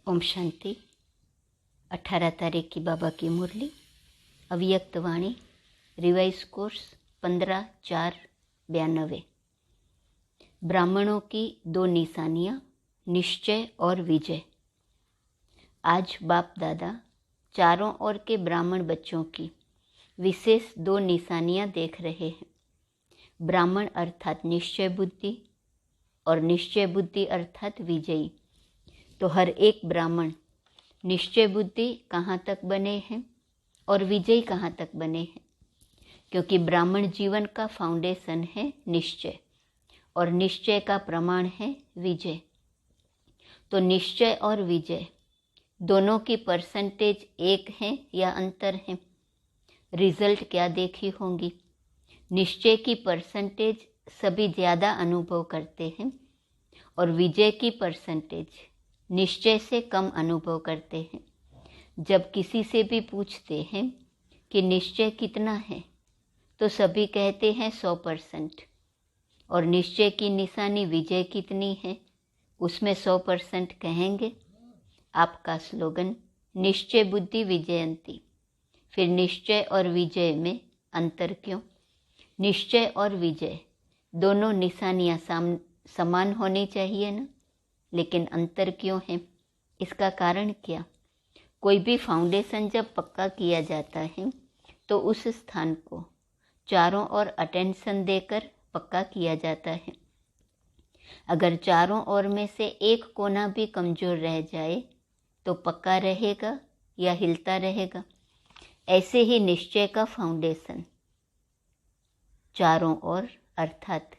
ओम शांति। 18 तारीख की बाबा की मुरली, अव्यक्त वाणी, रिवाइज कोर्स 15/4/92। ब्राह्मणों की 2 निशानियाँ, निश्चय और विजय। आज बाप दादा चारों ओर के ब्राह्मण बच्चों की विशेष 2 निशानियाँ देख रहे हैं। ब्राह्मण अर्थात निश्चय बुद्धि और निश्चय बुद्धि अर्थात विजयी। तो हर एक ब्राह्मण निश्चय बुद्धि कहाँ तक बने हैं और विजयी कहाँ तक बने हैं, क्योंकि ब्राह्मण जीवन का फाउंडेशन है निश्चय और निश्चय का प्रमाण है विजय। तो निश्चय और विजय दोनों की परसेंटेज एक है या अंतर है? रिजल्ट क्या देखी होंगी? निश्चय की परसेंटेज सभी ज़्यादा अनुभव करते हैं और विजय की परसेंटेज निश्चय से कम अनुभव करते हैं। जब किसी से भी पूछते हैं कि निश्चय कितना है, तो सभी कहते हैं 100%। और निश्चय की निशानी विजय कितनी है, उसमें 100% कहेंगे। आपका स्लोगन निश्चय बुद्धि विजयंती। फिर निश्चय और विजय में अंतर क्यों? निश्चय और विजय दोनों निशानियाँ समान होनी चाहिए ना, लेकिन अंतर क्यों है? इसका कारण क्या? कोई भी फाउंडेशन जब पक्का किया जाता है तो उस स्थान को चारों ओर अटेंशन देकर पक्का किया जाता है। अगर चारों ओर में से एक कोना भी कमज़ोर रह जाए तो पक्का रहेगा या हिलता रहेगा? ऐसे ही निश्चय का फाउंडेशन चारों ओर अर्थात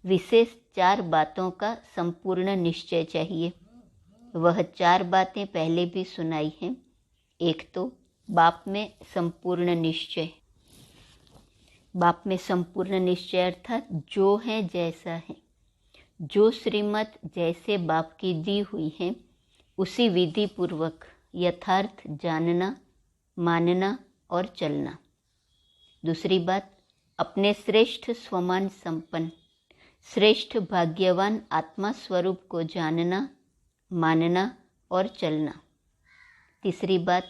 विशेष 4 बातों का संपूर्ण निश्चय चाहिए। वह 4 बातें पहले भी सुनाई हैं। एक तो बाप में संपूर्ण निश्चय। बाप में संपूर्ण निश्चय अर्थात जो है जैसा है, जो श्रीमत जैसे बाप की दी हुई है उसी विधि पूर्वक यथार्थ जानना, मानना और चलना। दूसरी बात, अपने श्रेष्ठ स्वमान संपन्न श्रेष्ठ भाग्यवान आत्मा स्वरूप को जानना, मानना और चलना। तीसरी बात,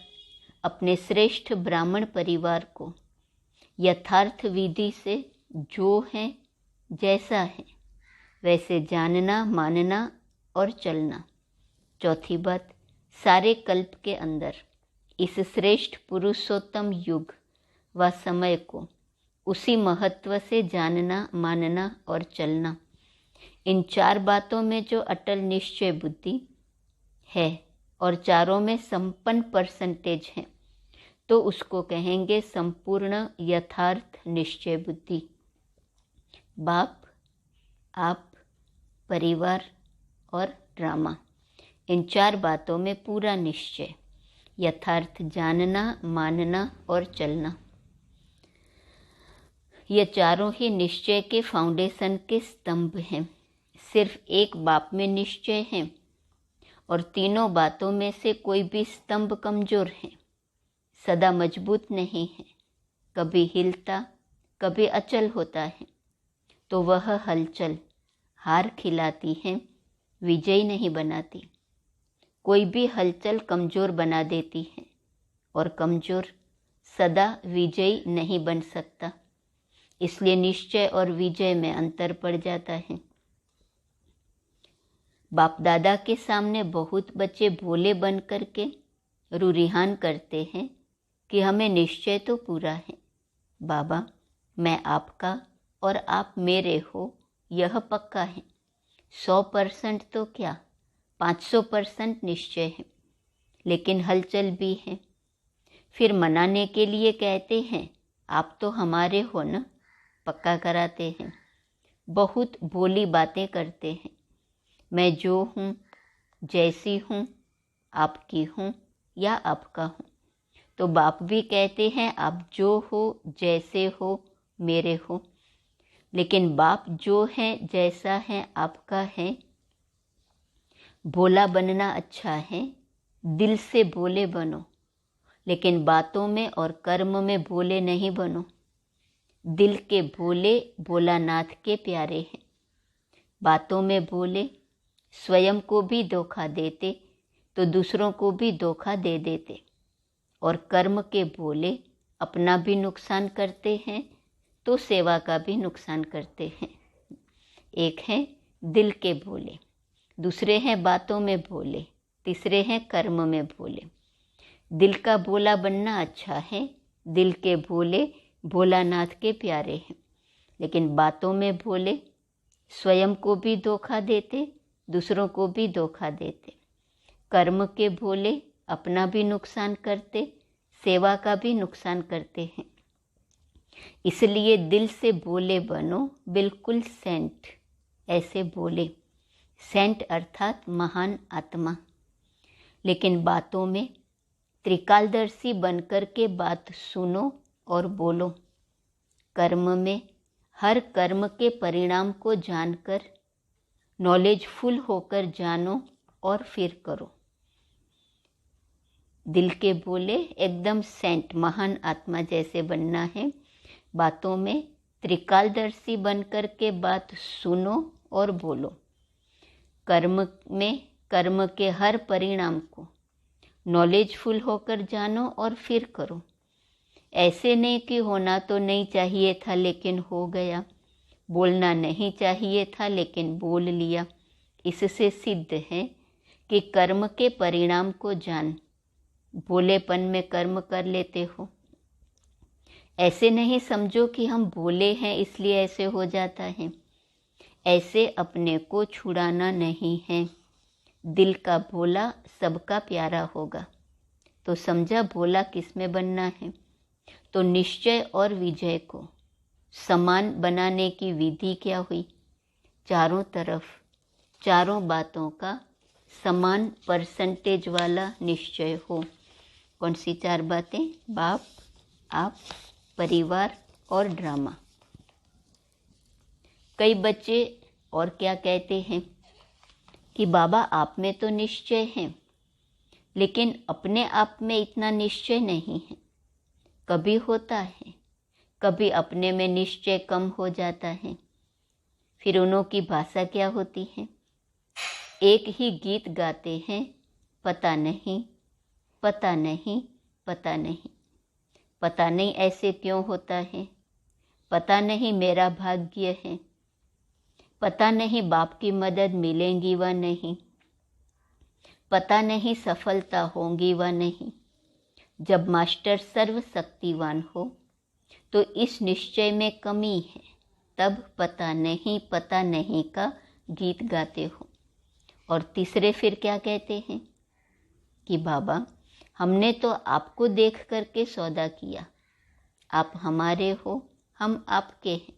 अपने श्रेष्ठ ब्राह्मण परिवार को यथार्थ विधि से जो है जैसा है वैसे जानना, मानना और चलना। चौथी बात, सारे कल्प के अंदर इस श्रेष्ठ पुरुषोत्तम युग व समय को उसी महत्व से जानना, मानना और चलना। इन 4 बातों में जो अटल निश्चय बुद्धि है और चारों में संपन्न परसेंटेज है, तो उसको कहेंगे संपूर्ण यथार्थ निश्चय बुद्धि। बाप, आप, परिवार और ड्रामा, इन 4 बातों में पूरा निश्चय, यथार्थ जानना, मानना और चलना। ये चारों ही निश्चय के फाउंडेशन के स्तंभ हैं। सिर्फ एक बाप में निश्चय है और तीनों बातों में से कोई भी स्तंभ कमज़ोर है, सदा मजबूत नहीं है, कभी हिलता कभी अचल होता है, तो वह हलचल हार खिलाती है, विजयी नहीं बनाती। कोई भी हलचल कमज़ोर बना देती है और कमज़ोर सदा विजयी नहीं बन सकता। इसलिए निश्चय और विजय में अंतर पड़ जाता है। बाप दादा के सामने बहुत बच्चे भोले बन कर के रुरिहान करते हैं कि हमें निश्चय तो पूरा है, बाबा मैं आपका और आप मेरे हो, यह पक्का है। 100% तो क्या 500% निश्चय है, लेकिन हलचल भी है। फिर मनाने के लिए कहते हैं आप तो हमारे हो ना, पक्का कराते हैं। बहुत भोली बातें करते हैं। मैं जो हूँ, जैसी हूँ, आपकी हूँ या आपका हूँ। तो बाप भी कहते हैं आप जो हो, जैसे हो, मेरे हो। लेकिन बाप जो है, जैसा है, आपका है। भोला बनना अच्छा है, दिल से भोले बनो, लेकिन बातों में और कर्म में भोले नहीं बनो। दिल के भोले भोलानाथ के प्यारे हैं। बातों में भोले, स्वयं को भी धोखा देते तो दूसरों को भी धोखा दे देते, और कर्म के भोले अपना भी नुकसान करते हैं तो सेवा का भी नुकसान करते हैं। एक हैं दिल के भोले, दूसरे हैं बातों में भोले, तीसरे हैं कर्म में भोले। दिल का भोला बनना अच्छा है, दिल के भोले भोलानाथ के प्यारे हैं। लेकिन बातों में भोले स्वयं को भी धोखा देते, दूसरों को भी धोखा देते। कर्म के भोले अपना भी नुकसान करते, सेवा का भी नुकसान करते हैं। इसलिए दिल से भोले बनो, बिल्कुल सेंट ऐसे बोले। सेंट अर्थात महान आत्मा। लेकिन बातों में त्रिकालदर्शी बनकर के बात सुनो और बोलो। कर्म में हर कर्म के परिणाम को जानकर नॉलेजफुल होकर जानो और फिर करो। दिल के बोले एकदम सेंट महान आत्मा जैसे बनना है। बातों में त्रिकालदर्शी बनकर के बात सुनो और बोलो। कर्म में कर्म के हर परिणाम को नॉलेजफुल होकर जानो और फिर करो। ऐसे नहीं कि होना तो नहीं चाहिए था लेकिन हो गया, बोलना नहीं चाहिए था लेकिन बोल लिया। इससे सिद्ध है कि कर्म के परिणाम को जान भोलेपन में कर्म कर लेते हो। ऐसे नहीं समझो कि हम भोले हैं इसलिए ऐसे हो जाता है। ऐसे अपने को छुड़ाना नहीं है। दिल का भोला सबका प्यारा होगा। तो समझा भोला किस में बनना है? तो निश्चय और विजय को समान बनाने की विधि क्या हुई? चारों तरफ चारों बातों का समान परसेंटेज वाला निश्चय हो। कौन सी चार बातें? बाप, आप, परिवार और ड्रामा। कई बच्चे और क्या कहते हैं कि बाबा आप में तो निश्चय है लेकिन अपने आप में इतना निश्चय नहीं है। कभी होता है, कभी अपने में निश्चय कम हो जाता है। फिर उन्हों की भाषा क्या होती है? एक ही गीत गाते हैं, पता नहीं, पता नहीं, पता नहीं। पता नहीं ऐसे क्यों होता है, पता नहीं मेरा भाग्य है, पता नहीं बाप की मदद मिलेगी व नहीं, पता नहीं सफलता होगी व नहीं। जब मास्टर सर्वशक्तिवान हो तो इस निश्चय में कमी है, तब पता नहीं का गीत गाते हो। और तीसरे फिर क्या कहते हैं कि बाबा हमने तो आपको देख करके सौदा किया, आप हमारे हो, हम आपके हैं।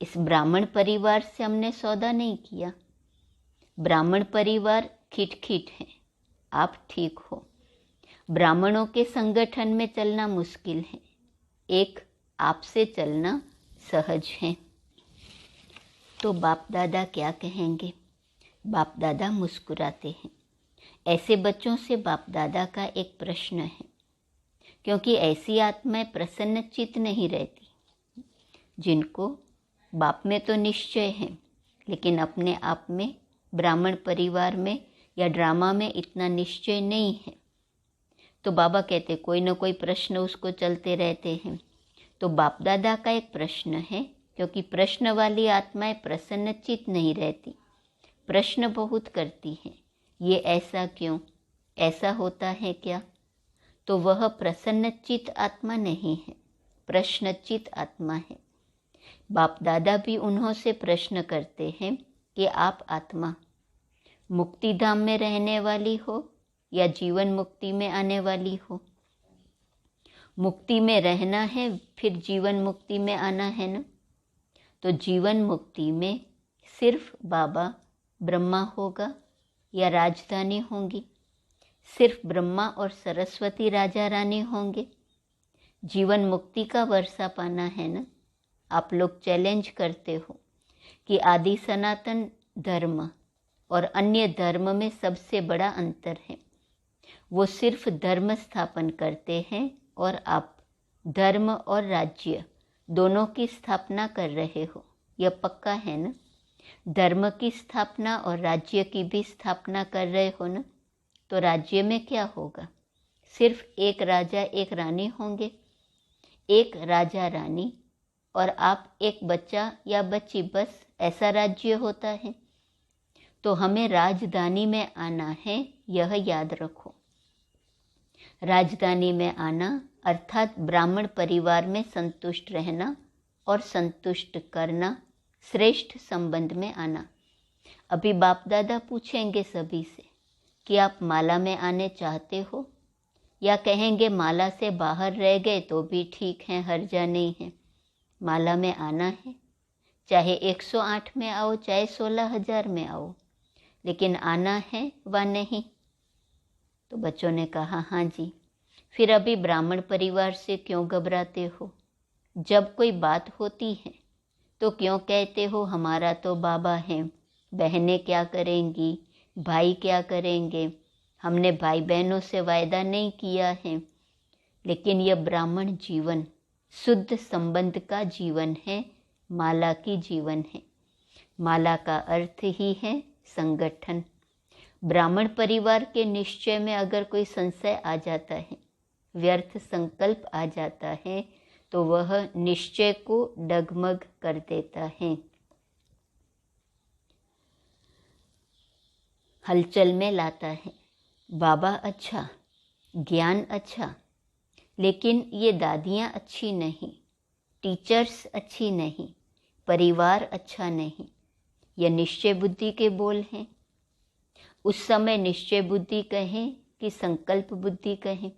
इस ब्राह्मण परिवार से हमने सौदा नहीं किया। ब्राह्मण परिवार खिटखिट है, आप ठीक हो। ब्राह्मणों के संगठन में चलना मुश्किल है, एक आपसे चलना सहज है। तो बाप दादा क्या कहेंगे? बाप दादा मुस्कुराते हैं। ऐसे बच्चों से बाप दादा का एक प्रश्न है, क्योंकि ऐसी आत्माएं प्रसन्नचित्त नहीं रहती जिनको बाप में तो निश्चय है लेकिन अपने आप में ब्राह्मण परिवार में या ड्रामा में इतना निश्चय नहीं है। तो बाबा कहते कोई ना कोई प्रश्न उसको चलते रहते हैं। तो बाप दादा का एक प्रश्न है, क्योंकि प्रश्न वाली आत्माएं प्रसन्नचित्त नहीं रहती, प्रश्न बहुत करती हैं। ये ऐसा क्यों, ऐसा होता है क्या? तो वह प्रसन्नचित्त आत्मा नहीं है, प्रश्नचित्त आत्मा है। बाप दादा भी उन्हों से प्रश्न करते हैं कि आप आत्मा मुक्ति धाम में रहने वाली हो या जीवन मुक्ति में आने वाली हो? मुक्ति में रहना है फिर जीवन मुक्ति में आना है ना। तो जीवन मुक्ति में सिर्फ बाबा ब्रह्मा होगा या राजधानी होंगी? सिर्फ ब्रह्मा और सरस्वती राजा रानी होंगे? जीवन मुक्ति का वर्षा पाना है ना। आप लोग चैलेंज करते हो कि आदि सनातन धर्म और अन्य धर्म में सबसे बड़ा अंतर है, वो सिर्फ धर्म स्थापन करते हैं और आप धर्म और राज्य दोनों की स्थापना कर रहे हो। यह पक्का है ना? धर्म की स्थापना और राज्य की भी स्थापना कर रहे हो ना? तो राज्य में क्या होगा? सिर्फ एक राजा एक रानी होंगे, एक राजा रानी और आप एक बच्चा या बच्ची, बस ऐसा राज्य होता है। तो हमें राजधानी में आना है, यह याद रखो। राजधानी में आना अर्थात ब्राह्मण परिवार में संतुष्ट रहना और संतुष्ट करना, श्रेष्ठ संबंध में आना। अभी बाप दादा पूछेंगे सभी से कि आप माला में आने चाहते हो, या कहेंगे माला से बाहर रह गए तो भी ठीक है, हर्जा नहीं है। माला में आना है, चाहे 108 में आओ, चाहे 16,000 में आओ, लेकिन आना है व नहीं? तो बच्चों ने कहा हाँ जी। फिर अभी ब्राह्मण परिवार से क्यों घबराते हो? जब कोई बात होती है तो क्यों कहते हो हमारा तो बाबा है, बहनें क्या करेंगी, भाई क्या करेंगे, हमने भाई बहनों से वायदा नहीं किया है। लेकिन यह ब्राह्मण जीवन शुद्ध संबंध का जीवन है, माला की जीवन है। माला का अर्थ ही है संगठन। ब्राह्मण परिवार के निश्चय में अगर कोई संशय आ जाता है, व्यर्थ संकल्प आ जाता है, तो वह निश्चय को डगमग कर देता है, हलचल में लाता है। बाबा अच्छा, ज्ञान अच्छा, लेकिन ये दादियाँ अच्छी नहीं, टीचर्स अच्छी नहीं, परिवार अच्छा नहीं। यह निश्चय बुद्धि के बोल हैं। उस समय निश्चय बुद्धि कहें कि संकल्प बुद्धि कहें,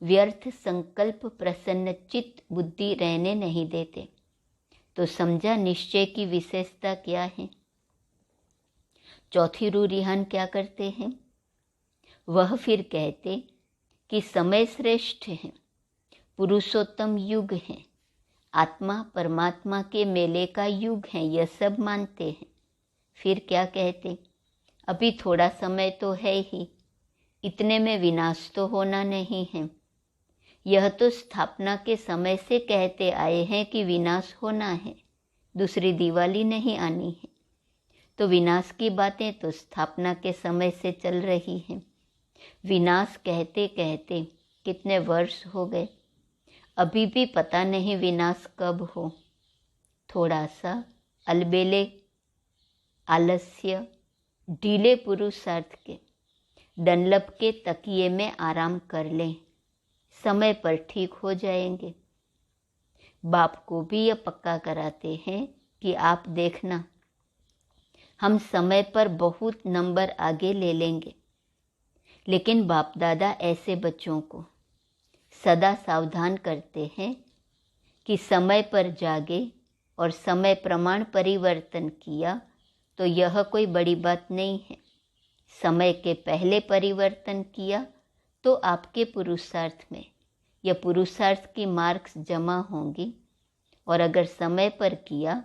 व्यर्थ संकल्प प्रसन्नचित्त बुद्धि रहने नहीं देते। तो समझा निश्चय की विशेषता क्या है। चौथी रूरिहान क्या करते हैं? वह फिर कहते कि समय श्रेष्ठ है, पुरुषोत्तम युग है, आत्मा परमात्मा के मेले का युग है, यह सब मानते हैं। फिर क्या कहते? अभी थोड़ा समय तो है ही, इतने में विनाश तो होना नहीं है। यह तो स्थापना के समय से कहते आए हैं कि विनाश होना है, दूसरी दिवाली नहीं आनी है। तो विनाश की बातें तो स्थापना के समय से चल रही हैं। विनाश कहते कहते कितने वर्ष हो गए, अभी भी पता नहीं विनाश कब हो। थोड़ा सा अलबेले, आलस्य, ढीले पुरुषार्थ के, डनलप के तकिए में आराम कर लें, समय पर ठीक हो जाएंगे। बाप को भी यह पक्का कराते हैं कि आप देखना, हम समय पर बहुत नंबर आगे ले लेंगे। लेकिन बाप दादा ऐसे बच्चों को सदा सावधान करते हैं कि समय पर जागे और समय प्रमाण परिवर्तन किया तो यह कोई बड़ी बात नहीं है। समय के पहले परिवर्तन किया तो आपके पुरुषार्थ में यह पुरुषार्थ की मार्क्स जमा होंगी, और अगर समय पर किया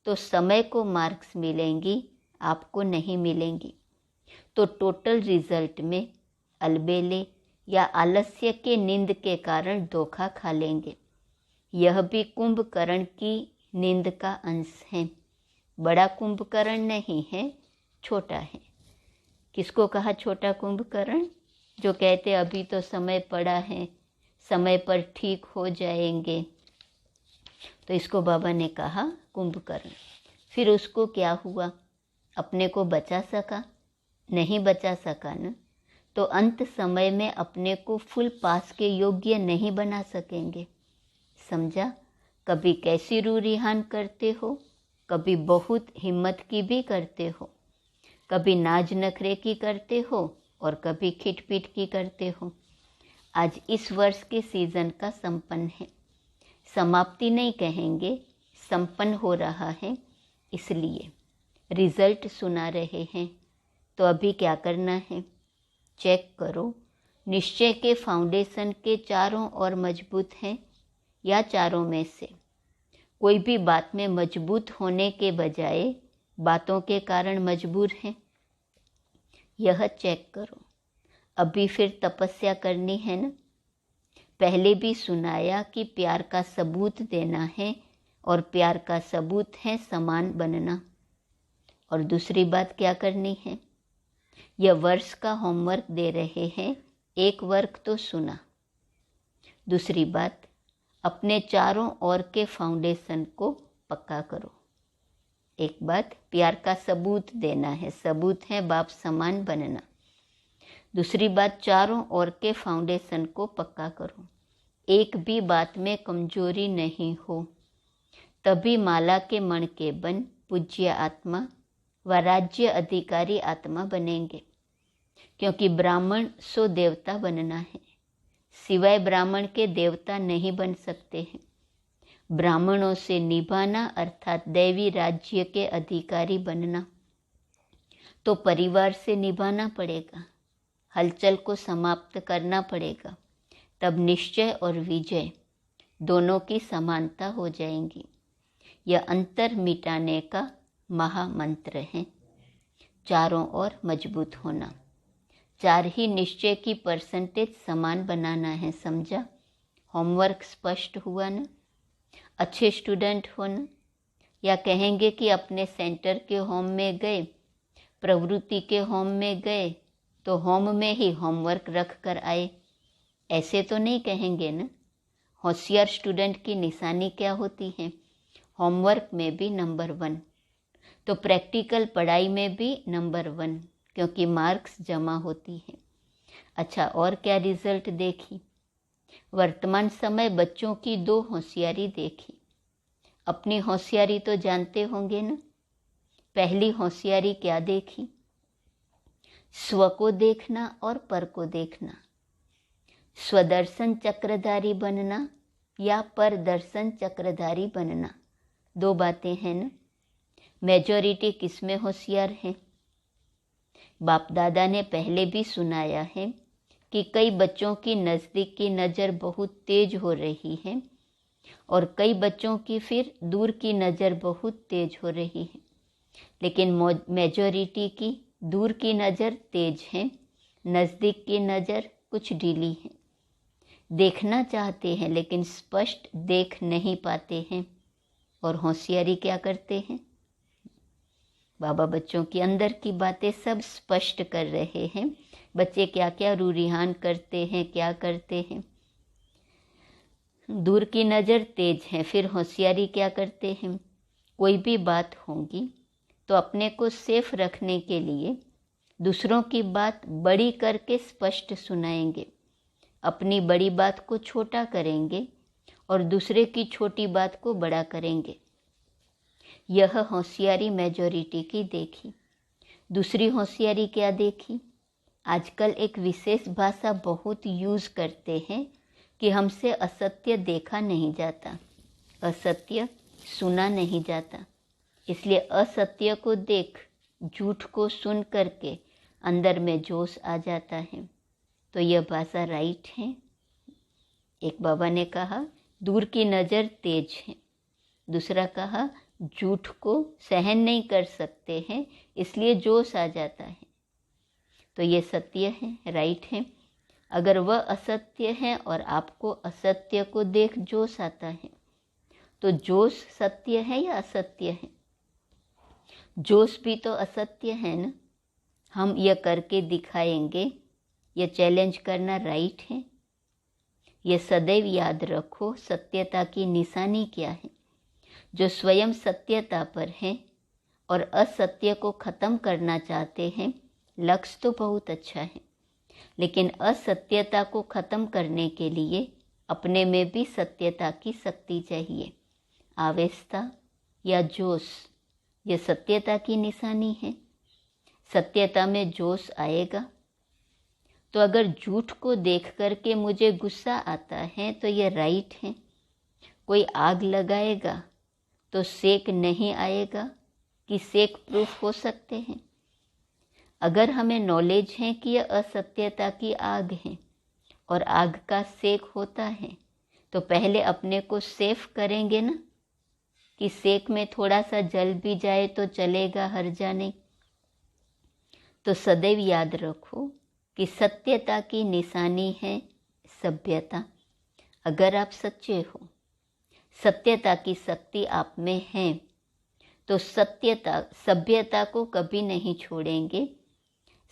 तो समय को मार्क्स मिलेंगी, आपको नहीं मिलेंगी। तो टोटल रिजल्ट में अलबेले या आलस्य के नींद के कारण धोखा खा लेंगे। यह भी कुंभकर्ण की नींद का अंश है, बड़ा कुंभकर्ण नहीं है, छोटा है। किसको कहा छोटा कुंभकर्ण? जो कहते अभी तो समय पड़ा है, समय पर ठीक हो जाएंगे। तो इसको बाबा ने कहा कुंभकर्ण। फिर उसको क्या हुआ? अपने को बचा सका? नहीं बचा सका न, तो अंत समय में अपने को फुल पास के योग्य नहीं बना सकेंगे। समझा? कभी कैसी रूरिहान करते हो, कभी बहुत हिम्मत की भी करते हो, कभी नाज नखरे की करते हो और कभी खिटपीट की करते हो। आज इस वर्ष के सीजन का संपन्न है, समाप्ति नहीं कहेंगे, संपन्न हो रहा है, इसलिए रिजल्ट सुना रहे हैं। तो अभी क्या करना है? चेक करो निश्चय के फाउंडेशन के चारों ओर मजबूत हैं या चारों में से कोई भी बात में मजबूत होने के बजाय बातों के कारण मजबूर हैं। यह चेक करो। अभी फिर तपस्या करनी है ना? पहले भी सुनाया कि प्यार का सबूत देना है, और प्यार का सबूत है समान बनना। और दूसरी बात क्या करनी है? यह वर्ष का होमवर्क दे रहे हैं, एक वर्क तो सुना। दूसरी बात, अपने चारों ओर के फाउंडेशन को पक्का करो। एक बात, प्यार का सबूत देना है, सबूत है बाप समान बनना। दूसरी बात, चारों ओर के फाउंडेशन को पक्का करो, एक भी बात में कमजोरी नहीं हो, तभी माला के मण के बन पूज्य आत्मा व राज्य अधिकारी आत्मा बनेंगे। क्योंकि ब्राह्मण सो देवता बनना है, सिवाय ब्राह्मण के देवता नहीं बन सकते हैं। ब्राह्मणों से निभाना अर्थात दैवी राज्य के अधिकारी बनना, तो परिवार से निभाना पड़ेगा, हलचल को समाप्त करना पड़ेगा, तब निश्चय और विजय दोनों की समानता हो जाएंगी। यह अंतर मिटाने का महामंत्र है। चारों ओर मजबूत होना, 4 ही निश्चय की परसेंटेज समान बनाना है, समझा? होमवर्क स्पष्ट हुआ ना? अच्छे स्टूडेंट हो ना? या कहेंगे कि अपने सेंटर के होम में गए, प्रवृत्ति के होम में गए तो होम में ही होमवर्क रख कर आए, ऐसे तो नहीं कहेंगे ना। होशियार स्टूडेंट की निशानी क्या होती है? होमवर्क में भी नंबर 1, तो प्रैक्टिकल पढ़ाई में भी नंबर 1, क्योंकि मार्क्स जमा होती है। अच्छा, और क्या रिजल्ट देखी? वर्तमान समय बच्चों की 2 होशियारी देखी। अपनी होशियारी तो जानते होंगे ना। पहली होशियारी क्या देखी? स्व को देखना और पर को देखना। स्वदर्शन चक्रधारी बनना या परदर्शन चक्रधारी बनना, 2 बातें हैं ना। मेजॉरिटी किस में होशियार है? बाप दादा ने पहले भी सुनाया है कि कई बच्चों की नज़दीक की नज़र बहुत तेज हो रही है और कई बच्चों की फिर दूर की नज़र बहुत तेज हो रही है, लेकिन मेजॉरिटी की दूर की नज़र तेज है, नज़दीक की नज़र कुछ ढीली है। देखना चाहते हैं लेकिन स्पष्ट देख नहीं पाते हैं। और होशियारी क्या करते हैं? बाबा बच्चों के अंदर की बातें सब स्पष्ट कर रहे हैं। बच्चे क्या क्या रूरिहान करते हैं, क्या करते हैं। दूर की नज़र तेज है, फिर होशियारी क्या करते हैं? कोई भी बात होगी तो अपने को सेफ रखने के लिए दूसरों की बात बड़ी करके स्पष्ट सुनाएंगे, अपनी बड़ी बात को छोटा करेंगे और दूसरे की छोटी बात को बड़ा करेंगे। यह होशियारी मेजॉरिटी की देखी। दूसरी होशियारी क्या देखी? आजकल एक विशेष भाषा बहुत यूज़ करते हैं कि हमसे असत्य देखा नहीं जाता, असत्य सुना नहीं जाता, इसलिए असत्य को देख, झूठ को सुन करके अंदर में जोश आ जाता है। तो यह भाषा राइट है। एक बाबा ने कहा दूर की नज़र तेज है, दूसरा कहा झूठ को सहन नहीं कर सकते हैं इसलिए जोश आ जाता है। तो ये सत्य है, राइट है। अगर वह असत्य है और आपको असत्य को देख जोश आता है, तो जोश सत्य है या असत्य है? जोश भी तो असत्य है ना। हम यह करके दिखाएंगे, यह चैलेंज करना राइट है। यह सदैव याद रखो, सत्यता की निशानी क्या है? जो स्वयं सत्यता पर है और असत्य को ख़त्म करना चाहते हैं, लक्ष्य तो बहुत अच्छा है, लेकिन असत्यता को ख़त्म करने के लिए अपने में भी सत्यता की शक्ति चाहिए। आवेशता या जोश, यह सत्यता की निशानी है। सत्यता में जोश आएगा। तो अगर झूठ को देख करके मुझे गुस्सा आता है तो यह राइट है। कोई आग लगाएगा तो सेक नहीं आएगा कि सेक प्रूफ हो सकते हैं। अगर हमें नॉलेज है कि यह असत्यता की आग है और आग का सेक होता है, तो पहले अपने को सेफ करेंगे ना, कि सेक में थोड़ा सा जल भी जाए तो चलेगा, हर्जा नहीं। तो सदैव याद रखो कि सत्यता की निशानी है सभ्यता। अगर आप सच्चे हो, सत्यता की शक्ति आप में है, तो सभ्यता को कभी नहीं छोड़ेंगे।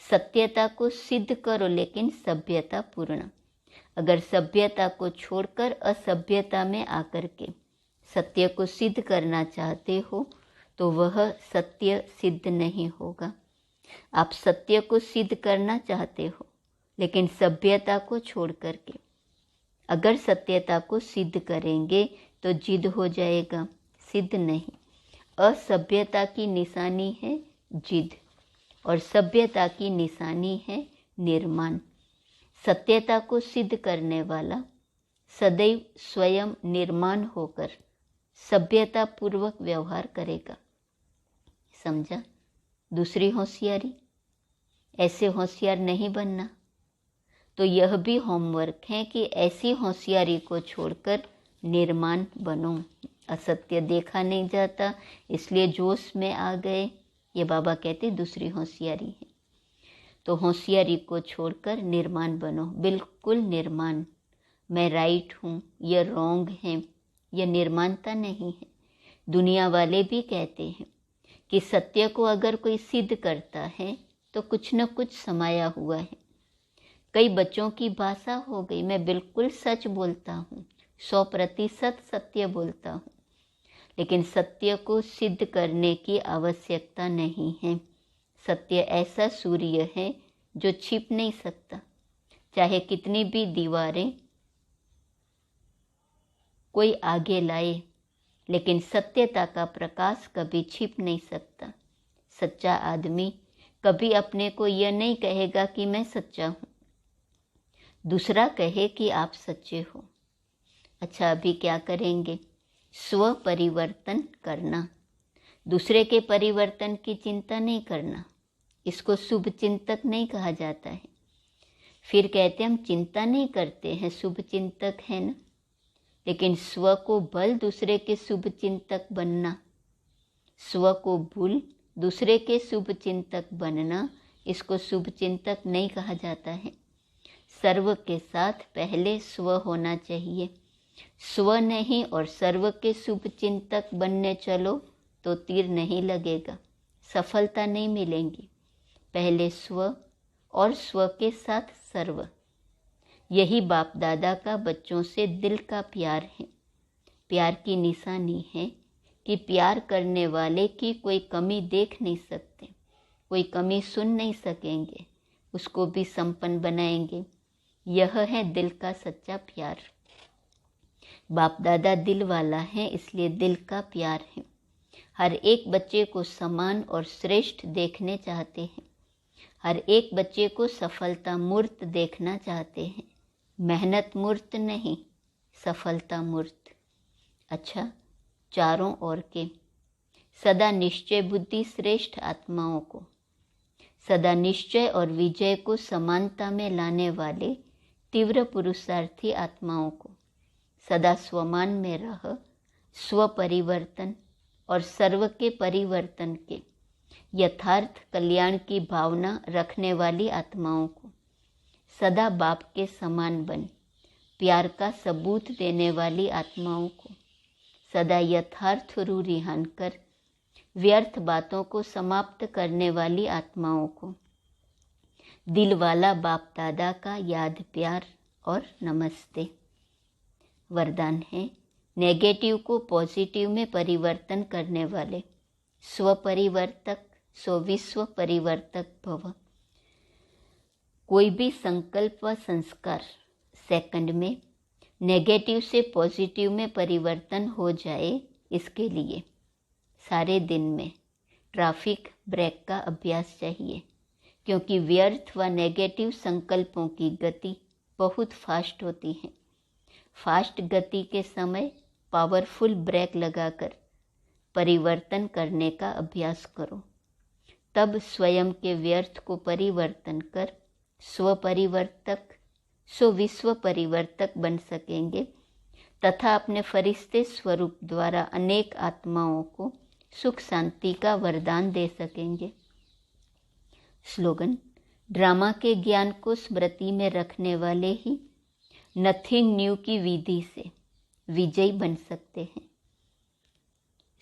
सत्यता को सिद्ध करो लेकिन सभ्यता पूर्ण। अगर सभ्यता को छोड़कर असभ्यता में आकर के सत्य को सिद्ध करना चाहते हो तो वह सत्य सिद्ध नहीं होगा। आप सत्य को सिद्ध करना चाहते हो लेकिन सभ्यता को छोड़ करके अगर सत्यता को सिद्ध करेंगे तो जिद हो जाएगा, सिद्ध नहीं। असभ्यता की निशानी है जिद और सभ्यता की निशानी है निर्माण। सत्यता को सिद्ध करने वाला सदैव स्वयं निर्माण होकर सभ्यता पूर्वक व्यवहार करेगा। समझा? दूसरी होशियारी, ऐसे होशियार नहीं बनना। तो यह भी होमवर्क है कि ऐसी होशियारी को छोड़कर निर्माण बनो। असत्य देखा नहीं जाता इसलिए जोश में आ गए, ये बाबा कहते दूसरी होशियारी है। तो होशियारी को छोड़कर निर्माण बनो, बिल्कुल निर्माण। मैं राइट हूँ, यह रॉन्ग है, यह निर्माणता नहीं है। दुनिया वाले भी कहते हैं कि सत्य को अगर कोई सिद्ध करता है तो कुछ न कुछ समाया हुआ है। कई बच्चों की भाषा हो गई, मैं बिल्कुल सच बोलता हूँ, 100% सत्य बोलता हूँ। लेकिन सत्य को सिद्ध करने की आवश्यकता नहीं है। सत्य ऐसा सूर्य है जो छिप नहीं सकता, चाहे कितनी भी दीवारें कोई आगे लाए, लेकिन सत्यता का प्रकाश कभी छिप नहीं सकता। सच्चा आदमी कभी अपने को यह नहीं कहेगा कि मैं सच्चा हूँ, दूसरा कहे कि आप सच्चे हो। अच्छा, अभी क्या करेंगे? स्व परिवर्तन करना, दूसरे के परिवर्तन की चिंता नहीं करना। इसको शुभ चिंतक नहीं कहा जाता है। फिर कहते हम चिंता नहीं करते हैं, शुभ चिंतक है ना। लेकिन स्व को बल दूसरे के शुभ चिंतक बनना, स्व को भूल दूसरे के शुभ चिंतक बनना, इसको शुभ चिंतक नहीं कहा जाता है। सर्व के साथ पहले स्व होना चाहिए। स्व नहीं और सर्व के शुभ चिंतक बनने चलो तो तीर नहीं लगेगा, सफलता नहीं मिलेंगी। पहले स्व और स्व के साथ सर्व। यही बाप दादा का बच्चों से दिल का प्यार है। प्यार की निशानी है कि प्यार करने वाले की कोई कमी देख नहीं सकते, कोई कमी सुन नहीं सकेंगे, उसको भी संपन्न बनाएंगे। यह है दिल का सच्चा प्यार। बाप दादा दिल वाला है, इसलिए दिल का प्यार है। हर एक बच्चे को समान और श्रेष्ठ देखने चाहते हैं। हर एक बच्चे को सफलता मूर्त देखना चाहते हैं, मेहनत मूर्त नहीं, सफलता मूर्त। अच्छा, चारों ओर के सदा निश्चय बुद्धि श्रेष्ठ आत्माओं को, सदा निश्चय और विजय को समानता में लाने वाले तीव्र पुरुषार्थी आत्माओं को, सदा स्वमान में रह स्व परिवर्तन और सर्व के परिवर्तन के यथार्थ कल्याण की भावना रखने वाली आत्माओं को, सदा बाप के समान बन प्यार का सबूत देने वाली आत्माओं को, सदा यथार्थ रूरिहान कर व्यर्थ बातों को समाप्त करने वाली आत्माओं को दिल वाला बाप दादा का याद प्यार और नमस्ते। वरदान है नेगेटिव को पॉजिटिव में परिवर्तन करने वाले स्व परिवर्तक सो विश्व परिवर्तक भव। कोई भी संकल्प व संस्कार सेकंड में नेगेटिव से पॉजिटिव में परिवर्तन हो जाए, इसके लिए सारे दिन में ट्रैफिक ब्रेक का अभ्यास चाहिए, क्योंकि व्यर्थ व नेगेटिव संकल्पों की गति बहुत फास्ट होती है। फास्ट गति के समय पावरफुल ब्रेक लगाकर परिवर्तन करने का अभ्यास करो, तब स्वयं के व्यर्थ को परिवर्तन कर स्व परिवर्तक सो विश्व परिवर्तक बन सकेंगे तथा अपने फरिश्ते स्वरूप द्वारा अनेक आत्माओं को सुख शांति का वरदान दे सकेंगे। स्लोगन, ड्रामा के ज्ञान को स्मृति में रखने वाले ही नथिंग न्यू की विधि से विजयी बन सकते हैं।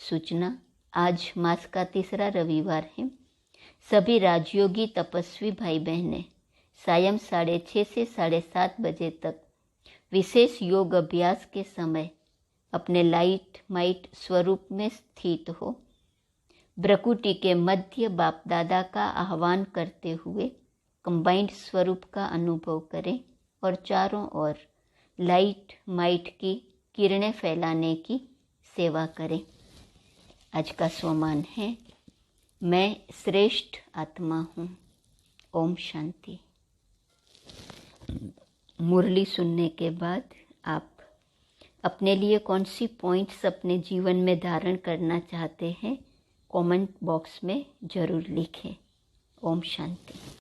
सूचना, आज मास का तीसरा रविवार है। सभी राजयोगी तपस्वी भाई बहनें सायं 6:30 से 7:30 बजे तक विशेष योग अभ्यास के समय अपने लाइट माइट स्वरूप में स्थित हो भ्रकुटी के मध्य बाप दादा का आह्वान करते हुए कंबाइंड स्वरूप का अनुभव करें और चारों ओर लाइट माइट की किरणें फैलाने की सेवा करें। आज का स्वमान है, मैं श्रेष्ठ आत्मा हूँ। ओम शांति। मुरली सुनने के बाद आप अपने लिए कौन सी पॉइंट्स अपने जीवन में धारण करना चाहते हैं, कमेंट बॉक्स में ज़रूर लिखें। ओम शांति।